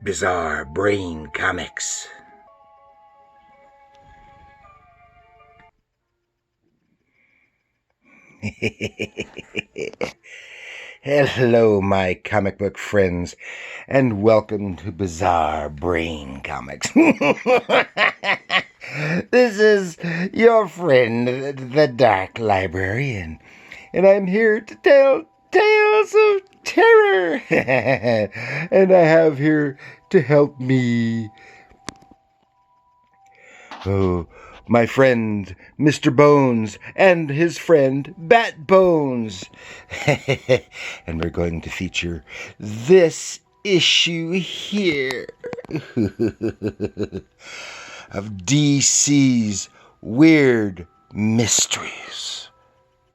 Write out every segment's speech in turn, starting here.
Bizarre Brain Comics. Hello, my comic book friends, and welcome to Bizarre Brain Comics. This is your friend, the Dark Librarian, and I'm here to tell tales of terror. And I have here to help me, my friend Mr. Bones and his friend Bat Bones. And we're going to feature this issue here of DC's Weird Mysteries.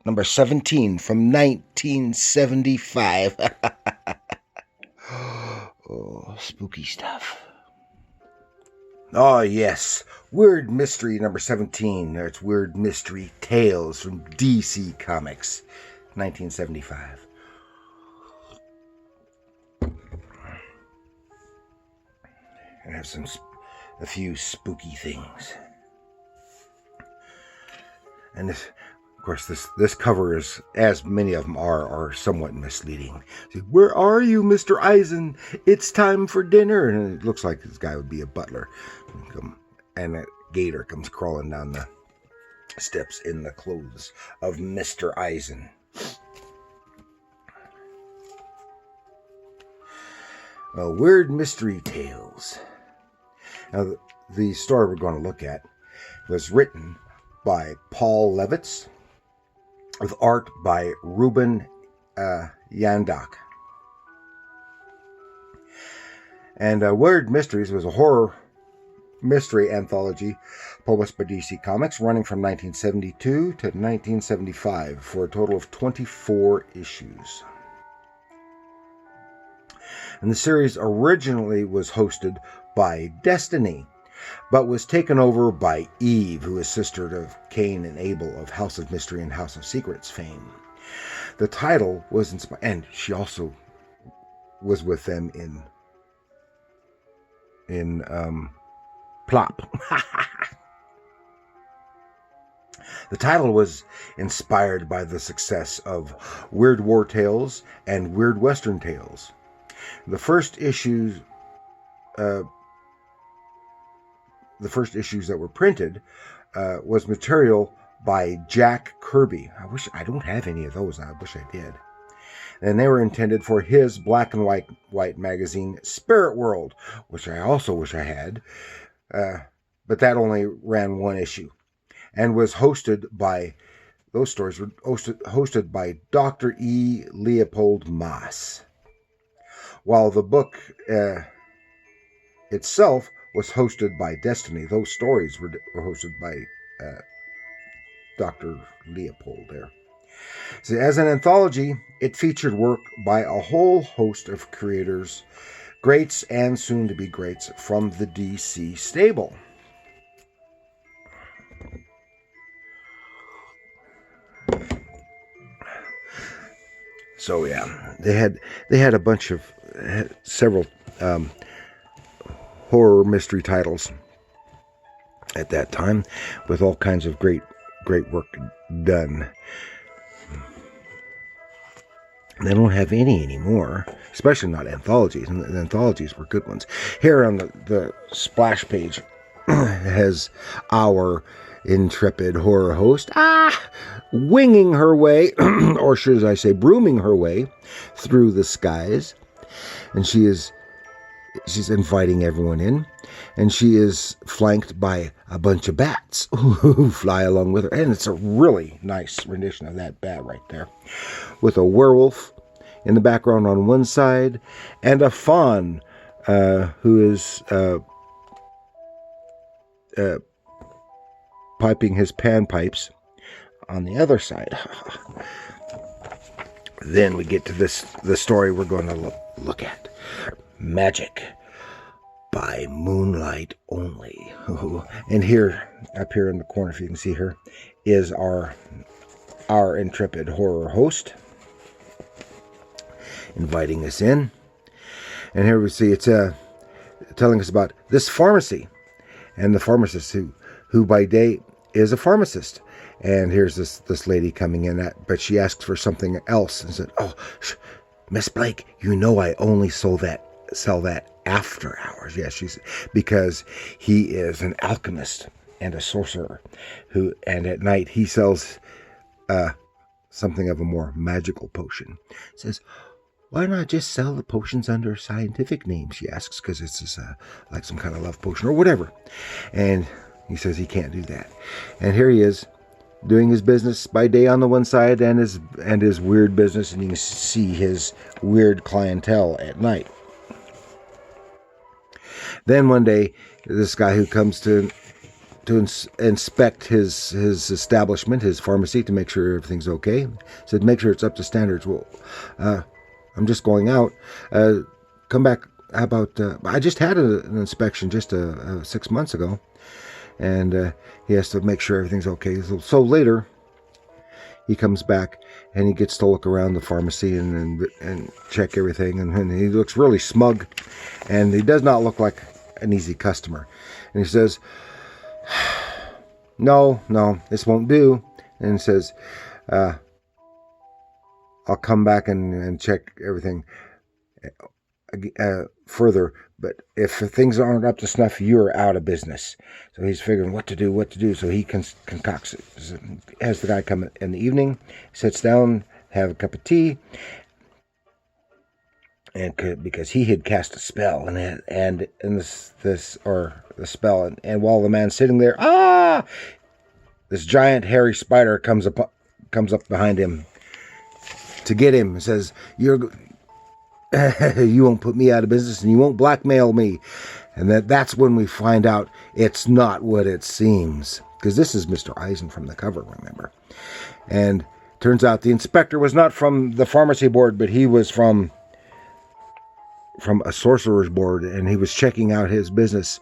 Number 17 from 1975. Oh, spooky stuff. Oh, yes. Weird Mystery number 17. It's Weird Mystery Tales from DC Comics, 1975. I have a few spooky things. And this, of course, this cover is, as many of them are somewhat misleading. See, where are you, Mr. Eisen? It's time for dinner. And it looks like this guy would be a butler. And a gator comes crawling down the steps in the clothes of Mr. Eisen. Weird Mystery Tales. Now, the story we're going to look at was written by Paul Levitz, with art by Ruben Yandock. And Weird Mysteries was a horror mystery anthology published by DC Comics, running from 1972 to 1975 for a total of 24 issues. And the series originally was hosted by Destiny, but was taken over by Eve, who is sister of Cain and Abel of House of Mystery and House of Secrets fame. The title was inspired, and she also was with them in Plop. The title was inspired by the success of Weird War Tales and Weird Western Tales. The first issues that were printed was material by Jack Kirby. I don't have any of those. I wish I did. And they were intended for his black and white magazine, Spirit World, which I also wish I had. But that only ran one issue, and was hosted by, those stories were hosted by Dr. E. Leopold Moss, while the book itself was hosted by Destiny. Those stories were hosted by Dr. Leopold there. So as an anthology, it featured work by a whole host of creators, greats and soon-to-be greats from the DC stable. So yeah, they had a bunch of several horror mystery titles at that time, with all kinds of great work done. They don't have any anymore, especially not anthologies, and the anthologies were good ones. Here on the splash page has our intrepid horror host, winging her way, or should I say brooming her way through the skies, and she's inviting everyone in, and she is flanked by a bunch of bats who fly along with her, and it's a really nice rendition of that bat right there, with a werewolf in the background on one side, and a faun who is piping his panpipes on the other side. Then we get to the story we're going to look at. Magic by Moonlight Only. And here, up here in the corner, if you can see her, is our intrepid horror host inviting us in. And here we see it's telling us about this pharmacy and the pharmacist who by day is a pharmacist. And here's this lady coming in, but she asks for something else and said, "Oh, Miss Blake, you know I only sell that after hours." Yes, because he is an alchemist and a sorcerer and at night he sells something of a more magical potion. Says, "Why not just sell the potions under a scientific name?" she asks, because it's like some kind of love potion or whatever. And he says he can't do that. And here he is, doing his business by day on the one side and his weird business, and you can see his weird clientele at night. Then one day, this guy who comes to inspect his establishment, his pharmacy, to make sure everything's okay, said, "Make sure it's up to standards." "Well, I'm just going out. Come back. How about, I just had an inspection just 6 months ago." And he has to make sure everything's okay. So later, he comes back and he gets to look around the pharmacy and check everything. And he looks really smug, and he does not look like an easy customer. And he says, no, this won't do. And he says, "I'll come back and check everything further, but if things aren't up to snuff, you're out of business." So he's figuring what to do. So he concocts it. Has the guy come in the evening, sits down, have a cup of tea, and because he had cast a spell, and the spell, and while the man's sitting there, this giant hairy spider comes up behind him to get him. And says, "You won't put me out of business, and you won't blackmail me." And that's when we find out it's not what it seems. Because this is Mr. Eisen from the cover, remember. And turns out the inspector was not from the pharmacy board, but he was from a sorcerer's board, and he was checking out his business.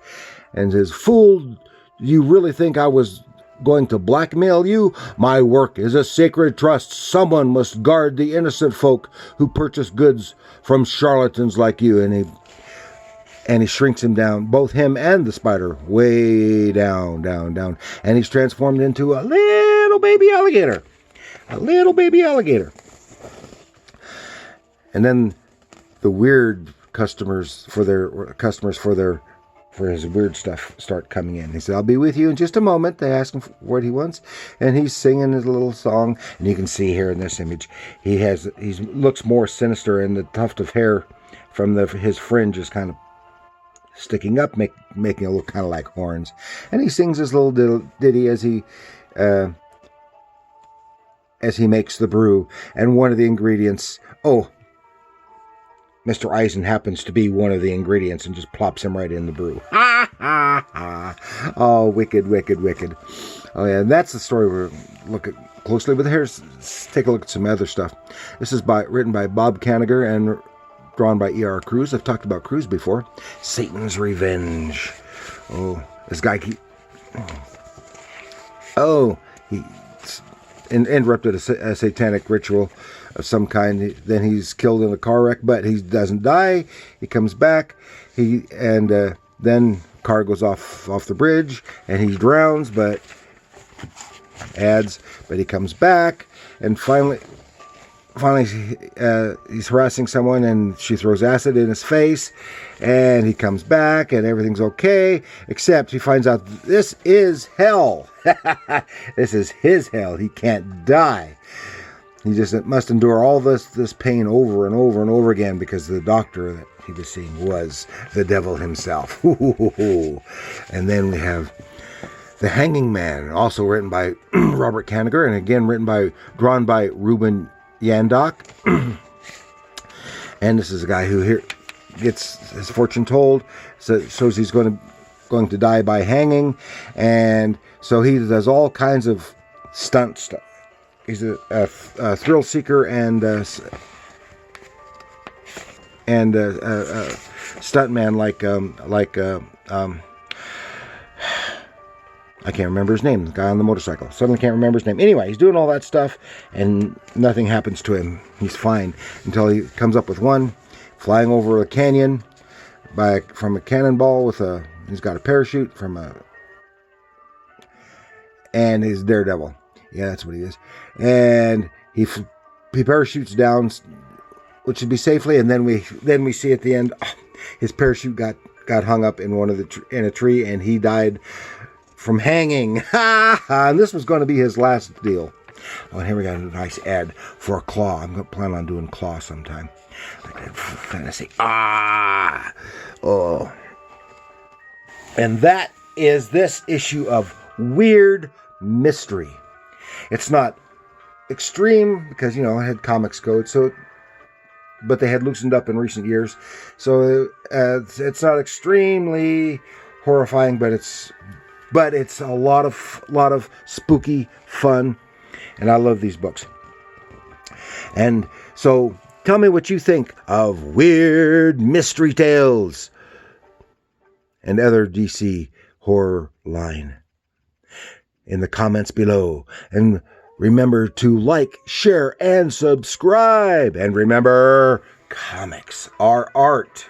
And says, "Fool, you really think I was going to blackmail you? My work is a sacred trust. Someone must guard the innocent folk who purchase goods from charlatans like you." And he shrinks him down, both him and the spider, way down. And he's transformed into a little baby alligator. And then the weird customers for his weird stuff start coming in. He said, "I'll be with you in just a moment." They ask him what he wants, and he's singing his little song. And you can see here in this image, he looks more sinister, and the tuft of hair from his fringe is kind of sticking up, making it look kind of like horns. And he sings his little ditty as he makes the brew. And one of the ingredients, Mr. Eisen happens to be one of the ingredients, and just plops him right in the brew. Ha, ha, ha. Oh, wicked. Oh, yeah, and that's the story we're looking closely. But let's take a look at some other stuff. This is written by Bob Kanigher and drawn by E.R. Cruz. I've talked about Cruz before. Satan's Revenge. Oh, this guy he interrupted a satanic ritual of some kind. Then he's killed in a car wreck, but he doesn't die. He comes back. Then car goes off the bridge, and he drowns, but he comes back, and finally he's harassing someone, and she throws acid in his face, and he comes back, and everything's okay, except he finds out this is hell. This is his hell. He can't die. He just must endure all this pain over and over and over again, because the doctor that he was seeing was the devil himself. And then we have The Hanging Man, also written by Robert Kanigher, and again drawn by Ruben Yandok. And this is a guy who here gets his fortune told, so shows he's going to die by hanging, and so he does all kinds of stunt stuff. He's a thrill seeker and stuntman like I can't remember his name. The guy on the motorcycle. Suddenly can't remember his name. Anyway, he's doing all that stuff, and nothing happens to him. He's fine until he comes up with one flying over a canyon from a cannonball he's got a parachute and his Daredevil. Yeah, that's what he is. And he parachutes down, which should be safely, and then we see at the end, his parachute got hung up in in a tree, and he died from hanging. And this was going to be his last deal. Oh, and here we got a nice ad for a claw. I'm going to plan on doing claw sometime. Like kind of say, oh. And that is this issue of Weird Mystery. It's not extreme because, it had Comics Code, but they had loosened up in recent years. So it's not extremely horrifying, but it's a lot of spooky fun, and I love these books. And so tell me what you think of Weird Mystery Tales and other DC horror line in the comments below. And remember to like, share, and subscribe. And remember, comics are art.